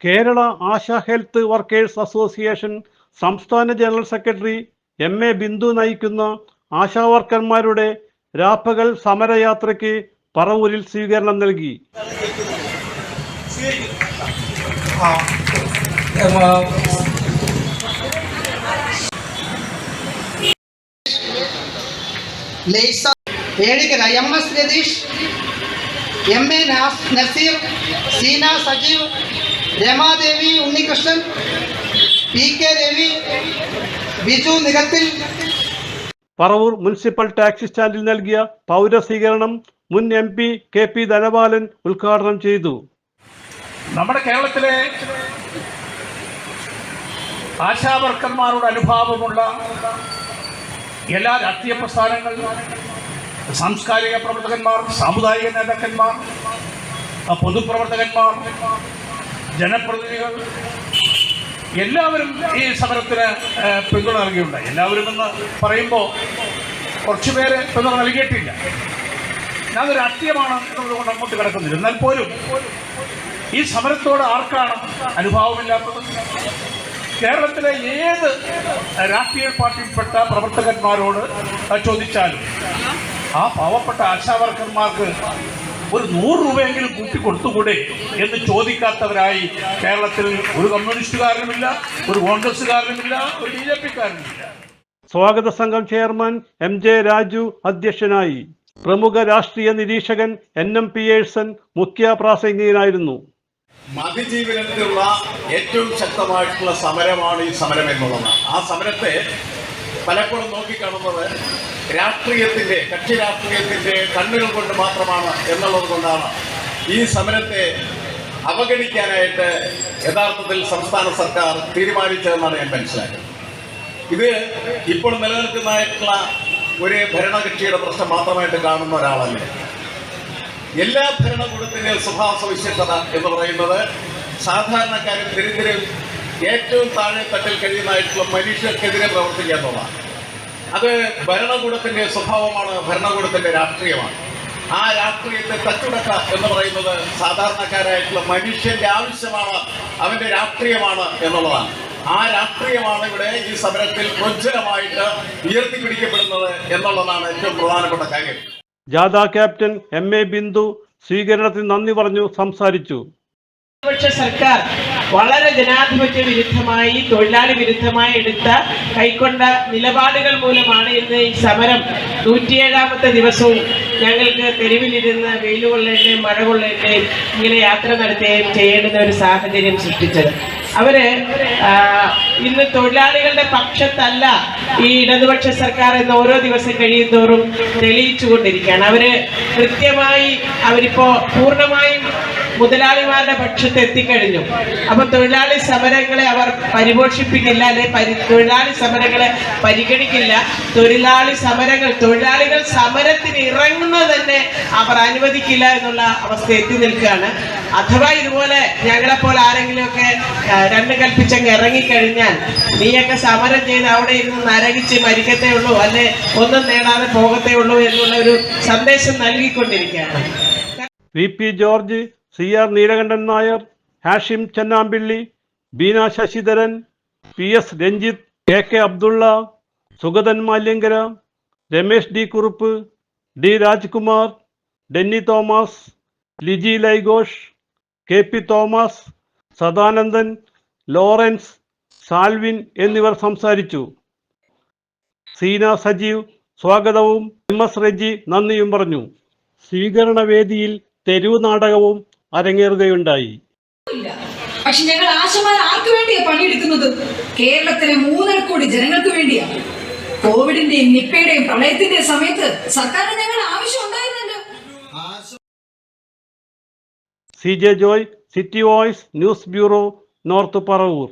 Kerala Asha health workers association സംസ്ഥാന general secretary M A. Bindu നയിക്കുന്ന ആശാവർക്കർമാരുടെ രാപ്പകൽ സമരയാത്രയ്ക്ക് പറവൂരിൽ സ്വീകരണം നൽകി. Ezhikkara M S. Ratheesh, M A. Naseer, Seena Sajeev, Ramadevi Unnikrishnan, P K. Ravi, Biju Nikathil. Paravur municipal taxi സ്റ്റാൻഡിൽ നൽകിയ പൗരസ്വീകരണം മുൻ MP KP ധനപാലൻ ഉദ്ഘാടനം ചെയ്തു. നമ്മുടെ കേരളത്തിലെ ആശാവർക്കർമാരോട് അനുഭാവമുള്ള എല്ലാ രാഷ്ട്രീയ പ്രസ്ഥാനങ്ങൾ, സാംസ്കാരിക പ്രവർത്തകന്മാർ, സാമുദായിക നേതാക്കന്മാർ, പൊതുപ്രവർത്തകന്മാർ, ജനപ്രതിനിധികൾ എല്ലാവരും ഈ സമരത്തിന് പിന്തുണ നൽകിയുണ്ടായി. എല്ലാവരും എന്ന് പറയുമ്പോൾ കുറച്ചു പേര് പിന്തുണ നൽകിയിട്ടില്ല. അത് രാഷ്ട്രീയമാണ് എന്നുള്ളതുകൊണ്ട് അങ്ങോട്ട് കിടക്കുന്നില്ല. എന്നാൽ പോലും ഈ സമരത്തോട് ആർക്കാണ് അനുഭാവമില്ലാത്തത്? കേരളത്തിലെ ഏത് രാഷ്ട്രീയ പാർട്ടിയിൽപ്പെട്ട പ്രവർത്തകന്മാരോട് ചോദിച്ചാലും ആ പാവപ്പെട്ട ആശാവർക്കർമാർക്ക് ഒരു 100 രൂപയെങ്കിലും കൂട്ടിക്കൊടുത്തുകൂടെ എന്ന് ചോദിക്കാത്തവരായി കേരളത്തിൽ ഒരു കമ്മ്യൂണിസ്റ്റുകാരനുമില്ല, ഒരു കോൺഗ്രസ്സുകാരനുമില്ല, ഒരു BJP-കാരനുമില്ല. സ്വാഗത സംഘം ചെയർമാൻ MJ രാജു അധ്യക്ഷനായി. പ്രമുഖ രാഷ്ട്രീയ നിരീക്ഷകൻ NM പിയേഴ്സൺ മുഖ്യ പ്രാസംഗികനായിരുന്നു. മതിജീവനത്തിലുള്ള ഏറ്റവും ശക്തമായിട്ടുള്ള സമരമാണ് ഈ സമരം എന്നുള്ളത്. ആ സമരത്തെ പലപ്പോഴും നോക്കിക്കാണുന്നത് രാഷ്ട്രീയത്തിൻ്റെ, കക്ഷി രാഷ്ട്രീയത്തിൻ്റെ കണ്ണുകൾ കൊണ്ട് മാത്രമാണ് എന്നുള്ളത് കൊണ്ടാണ് ഈ സമരത്തെ അവഗണിക്കാനായിട്ട് യഥാർത്ഥത്തിൽ സംസ്ഥാന സർക്കാർ തീരുമാനിച്ചതെന്നാണ് ഞാൻ മനസ്സിലാക്കുന്നത്. ഇത് ഇപ്പോൾ നിലനിൽക്കുന്നതായിട്ടുള്ള ഒരു ഭരണകക്ഷിയുടെ പ്രശ്നം മാത്രമായിട്ട് കാണുന്ന ഒരാളല്ല. എല്ലാ ഭരണകൂടത്തിൻ്റെ സ്വഭാവ സവിശേഷത എന്ന് പറയുന്നത് സാധാരണക്കാരും ദരിദ്രരും ഏറ്റവും താഴെ തട്ടിൽ കഴിയുന്നതായിട്ടുള്ള മനുഷ്യർക്കെതിരെ പ്രവർത്തിക്കുക എന്നുള്ളതാണ്. അത് ഭരണകൂടത്തിൻ്റെ സ്വഭാവമാണ്, ഭരണകൂടത്തിൻ്റെ രാഷ്ട്രീയമാണ്. ആ രാഷ്ട്രീയത്തെ തച്ചുടക്ക എന്ന് പറയുന്നത് സാധാരണക്കാരായിട്ടുള്ള മനുഷ്യന്റെ ആവശ്യമാണ്, അവന്റെ രാഷ്ട്രീയമാണ് എന്നുള്ളതാണ്. ആ രാഷ്ട്രീയമാണ് ഇവിടെ ഈ സമരത്തിൽ പ്രോജ്വലമായിട്ട് ഉയർത്തിപ്പിടിക്കപ്പെടുന്നത് എന്നുള്ളതാണ് ഏറ്റവും പ്രധാനപ്പെട്ട കാര്യം. ജാഥ ക്യാപ്റ്റൻ M.A. ബിന്ദു സ്വീകരണത്തിന് നന്ദി പറഞ്ഞു സംസാരിച്ചു. ഇടതുപക്ഷ സർക്കാർ വളരെ ജനാധിപത്യ വിരുദ്ധമായി, തൊഴിലാളി വിരുദ്ധമായി കൈക്കൊണ്ട നിലപാടുകൾ മൂലമാണ് ഇന്ന് ഈ സമരം 107ാമത്തെ ദിവസവും ഞങ്ങൾക്ക് തെരുവിലിരുന്ന് വെയിൽ കൊള്ളേണ്ടേയും മഴ കൊള്ളേണ്ടേയും ഇങ്ങനെ യാത്ര നടത്തുകയും ചെയ്യേണ്ടുന്ന ഒരു സാഹചര്യം സൃഷ്ടിച്ചത്. അവര് ഇന്ന് തൊഴിലാളികളുടെ പക്ഷത്തല്ല ഈ ഇടതുപക്ഷ സർക്കാർ എന്ന് ഓരോ ദിവസം കഴിയുന്തോറും തെളിയിച്ചുകൊണ്ടിരിക്കുകയാണ്. അവര് കൃത്യമായി അവരിപ്പോ പൂർണ്ണമായും മുതലാളിമാരുടെ പക്ഷത്ത് എത്തിക്കഴിഞ്ഞു. അപ്പൊ തൊഴിലാളി സമരങ്ങളെ അവർ പരിപോഷിപ്പിക്കില്ല, അല്ലെ തൊഴിലാളി സമരങ്ങളെ പരിഗണിക്കില്ല. തൊഴിലാളികൾ സമരത്തിന് ഇറങ്ങുന്നത് തന്നെ അവർ അനുവദിക്കില്ല എന്നുള്ള അവസ്ഥ എത്തി നിൽക്കുകയാണ്. അഥവാ ഇതുപോലെ ഞങ്ങളെപ്പോലെ ആരെങ്കിലുമൊക്കെ രണ്ട് കൽപ്പിച്ചങ്ങ് ഇറങ്ങിക്കഴിഞ്ഞാൽ നീയൊക്കെ സമരം ചെയ്ത് അവിടെ ഇരുന്ന് നരകിച്ച് മരിക്കത്തേ ഉള്ളൂ, അല്ലെ ഒന്നും നേടാതെ പോകത്തേ ഉള്ളൂ എന്നുള്ള ഒരു സന്ദേശം നൽകിക്കൊണ്ടിരിക്കുകയാണ്. VP George, CR Neelakandan Nair, Hashim Chennampilly, Beena Sasidharan, PS Ranjith, KK Abdulla, Sugathan Malyankara, Ramesh D Kurup, D Rajkumar, Denny Thomas, Liji Laighosh, KP Thomas, Sadanandan, Lawrence, Salvin എന്നിവർ സംസാരിച്ചു. സീന സജീവ് സ്വാഗതവും MS റെജി നന്ദിയും പറഞ്ഞു. സ്വീകരണ വേദിയിൽ തെരുവ് നാടകവും അരങ്ങേറുകയുണ്ടായി. പക്ഷെ ഞങ്ങൾ ആശമാർ ആർക്ക് വേണ്ടിയാ പണിയെടുക്കുന്നത്? കേരളത്തിലെ 3.5 കോടി ജനങ്ങൾക്ക് വേണ്ടിയാ. കോവിഡിന്റെയും നിപ്പയുടെയും പ്രളയത്തിന്റെയും സമയത്ത് സർക്കാരിന് ഞങ്ങൾ ആവശ്യം ഉണ്ടായിരുന്നല്ലോ. CJ Joy, city voice news bureau, north Paravur.